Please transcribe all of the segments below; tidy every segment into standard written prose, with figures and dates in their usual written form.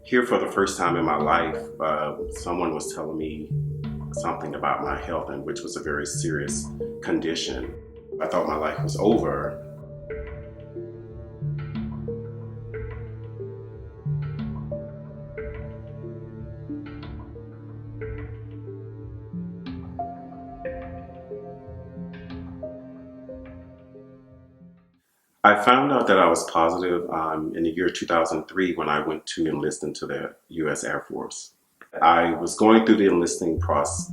Here for the first time in my life, someone was telling me something about my health, and which was a very serious condition. I thought my life was over. I found out that I was positive in the year 2003 when I went to enlist into the U.S. Air Force. I was going through the enlisting process,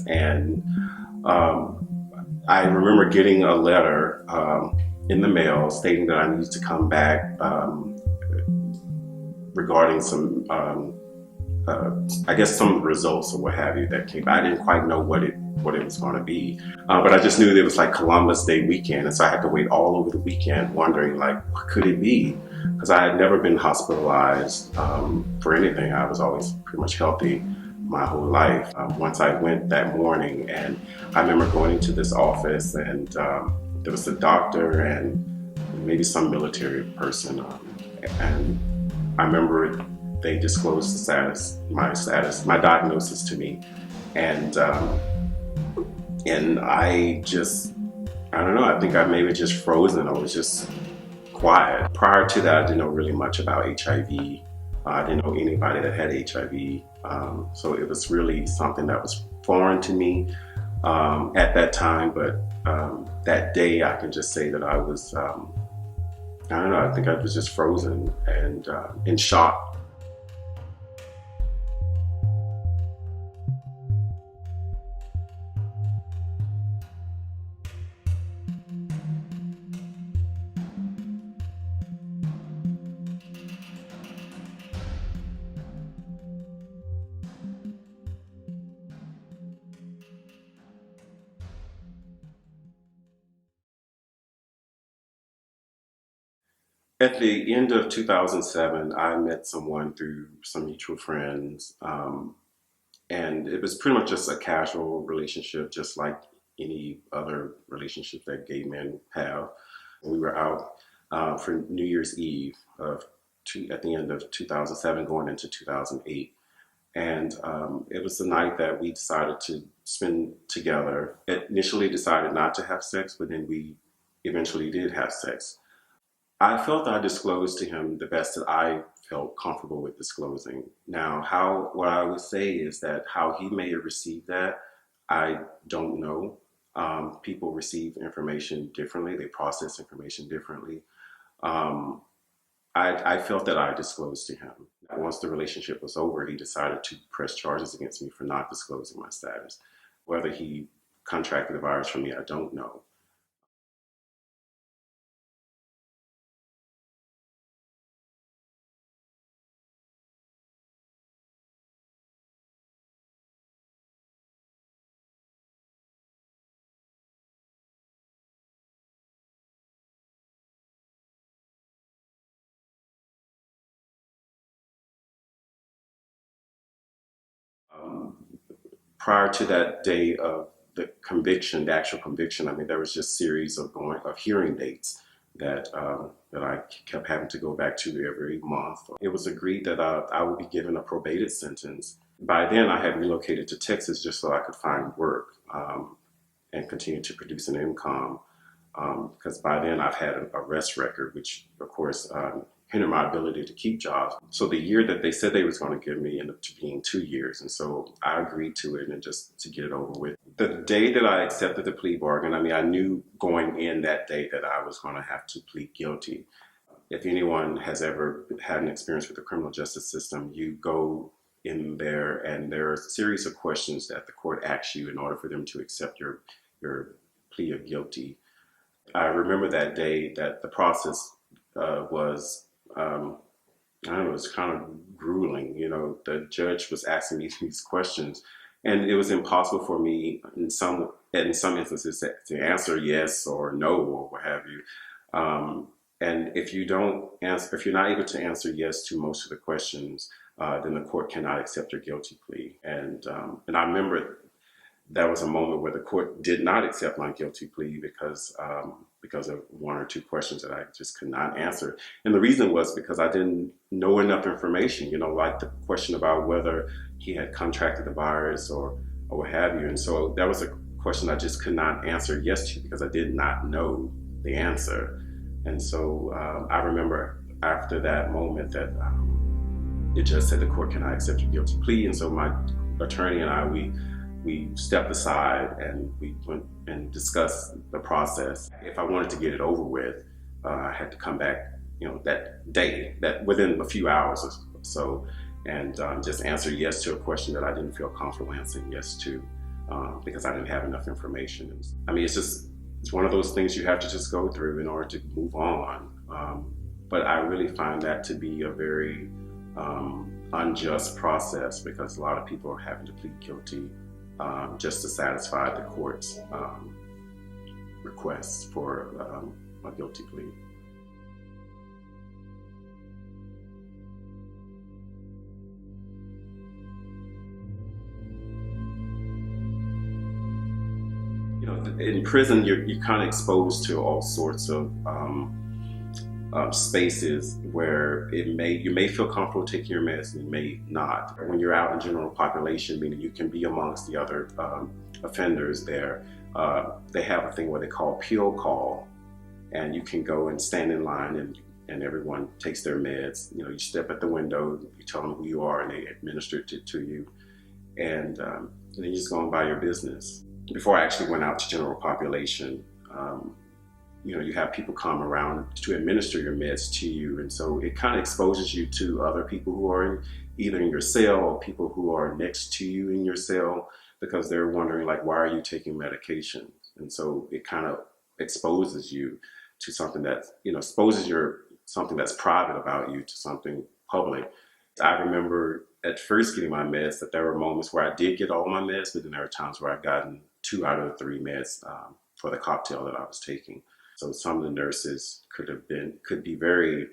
and um, I remember getting a letter in the mail stating that I needed to come back regarding some, I guess, some results or what have you that came. I didn't quite know what it was going to be, but I just knew that it was like Columbus Day weekend, and so I had to wait all over the weekend, wondering like what could it be, because I had never been hospitalized for anything. I was always pretty much healthy my whole life. Once I went that morning, and I remember going into this office, and there was a doctor and maybe some military person, and I remember they disclosed my diagnosis to me, and I don't know. I think I maybe just frozen. I was just quiet. Prior to that, I didn't know really much about HIV. I didn't know anybody that had HIV, so it was really something that was foreign to me at that time. But that day, I can just say that I was. I don't know. I think I was just frozen and in shock. At the end of 2007, I met someone through some mutual friends, and it was pretty much just a casual relationship, just like any other relationship that gay men have. We were out for New Year's Eve at the end of 2007, going into 2008. And it was the night that we decided to spend together. Initially decided not to have sex, but then we eventually did have sex. I felt I disclosed to him the best that I felt comfortable with disclosing. Now, what I would say is that how he may have received that, I don't know. People receive information differently, they process information differently. Um, I felt that I disclosed to him. Once the relationship was over, he decided to press charges against me for not disclosing my status. Whether he contracted the virus from me, I don't know. Um, Prior to that day of the conviction, the actual conviction, I mean, there was just series of hearing dates that I kept having to go back to every month. It was agreed that I would be given a probated sentence. By then, I had relocated to Texas just so I could find work and continue to produce an income. Because by then I've had an arrest record, which of course hindered my ability to keep jobs. So the year that they said they was going to give me ended up being 2 years, and so I agreed to it and just to get it over with. The day that I accepted the plea bargain, I mean, I knew going in that day that I was going to have to plead guilty. If anyone has ever had an experience with the criminal justice system, you go in there and there are a series of questions that the court asks you in order for them to accept your plea of guilty. I remember that day that the process was, I don't know, it was kind of grueling. You know, the judge was asking me these questions, and it was impossible for me in some instances to answer yes or no or what have you. And if you don't answer, if you're not able to answer yes to most of the questions, then the court cannot accept your guilty plea. And I remember that was a moment where the court did not accept my guilty plea because because of one or two questions that I just could not answer. And the reason was because I didn't know enough information, like the question about whether he had contracted the virus or what have you. And so that was a question I just could not answer yes to because I did not know the answer. And so I remember after that moment that it just said the court cannot accept your guilty plea. And so my attorney and I, we stepped aside and we went and discussed the process. If I wanted to get it over with, I had to come back, that day, that within a few hours or so, and just answer yes to a question that I didn't feel comfortable answering yes to because I didn't have enough information. I mean, it's one of those things you have to just go through in order to move on. But I really find that to be a very unjust process because a lot of people are having to plead guilty just to satisfy the court's requests for a guilty plea. In prison, you're kind of exposed to all sorts of spaces where you may feel comfortable taking your meds and you may not. When you're out in general population, meaning you can be amongst the other offenders there, they have a thing where they call pill call, and you can go and stand in line and everyone takes their meds. You step at the window, you tell them who you are, and they administer it to you, and then you just go on by your business. Before I actually went out to general population, you have people come around to administer your meds to you, and so it kind of exposes you to other people who are either in your cell or people who are next to you in your cell because they're wondering, like, why are you taking medication? And so it kind of exposes you to something that exposes something that's private about you to something public. I remember at first getting my meds that there were moments where I did get all my meds, but then there were times where I've gotten 2 out of the 3 meds for the cocktail that I was taking. So some of the nurses could be very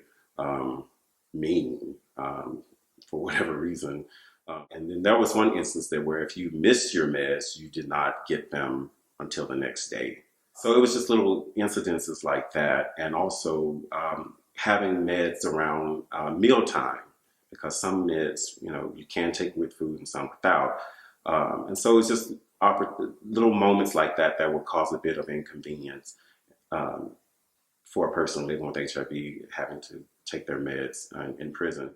mean for whatever reason. And then there was one instance there where if you missed your meds, you did not get them until the next day. So it was just little incidences like that. And also having meds around mealtime, because some meds, you can take with food and some without. And so it's just little moments like that will cause a bit of inconvenience for a person living with HIV having to take their meds in prison.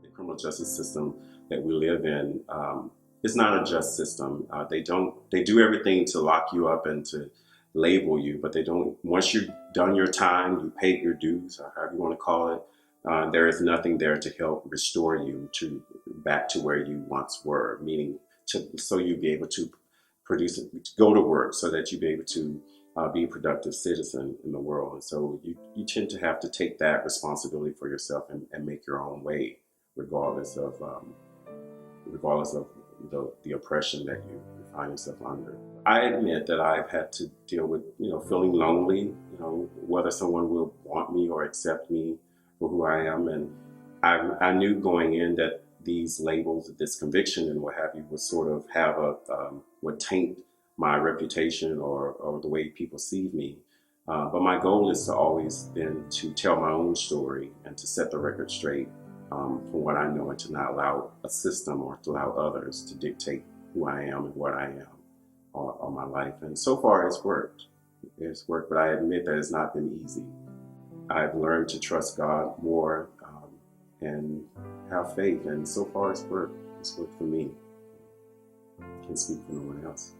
The criminal justice system that we live in is not a just system. They do everything to lock you up and to label you, but they don't. Once you've done your time, you paid your dues, or however you want to call it. There is nothing there to help restore you back to where you once were. Meaning, so you'd be able to go to work, so that you'd be able to be a productive citizen in the world. And so you tend to have to take that responsibility for yourself and make your own way, regardless of the oppression that you find yourself under. I admit that I've had to deal with feeling lonely, whether someone will want me or accept me for who I am, and I knew going in that these labels, this conviction and what have you, would sort of have would taint my reputation or the way people see me. But my goal is to always been to tell my own story and to set the record straight from what I know, and to not allow a system or to allow others to dictate who I am and what I am or my life. And so far it's worked. It's worked, but I admit that it's not been easy. I've learned to trust God more and have faith, and so far it's worked. It's worked for me. I can't speak for no one else.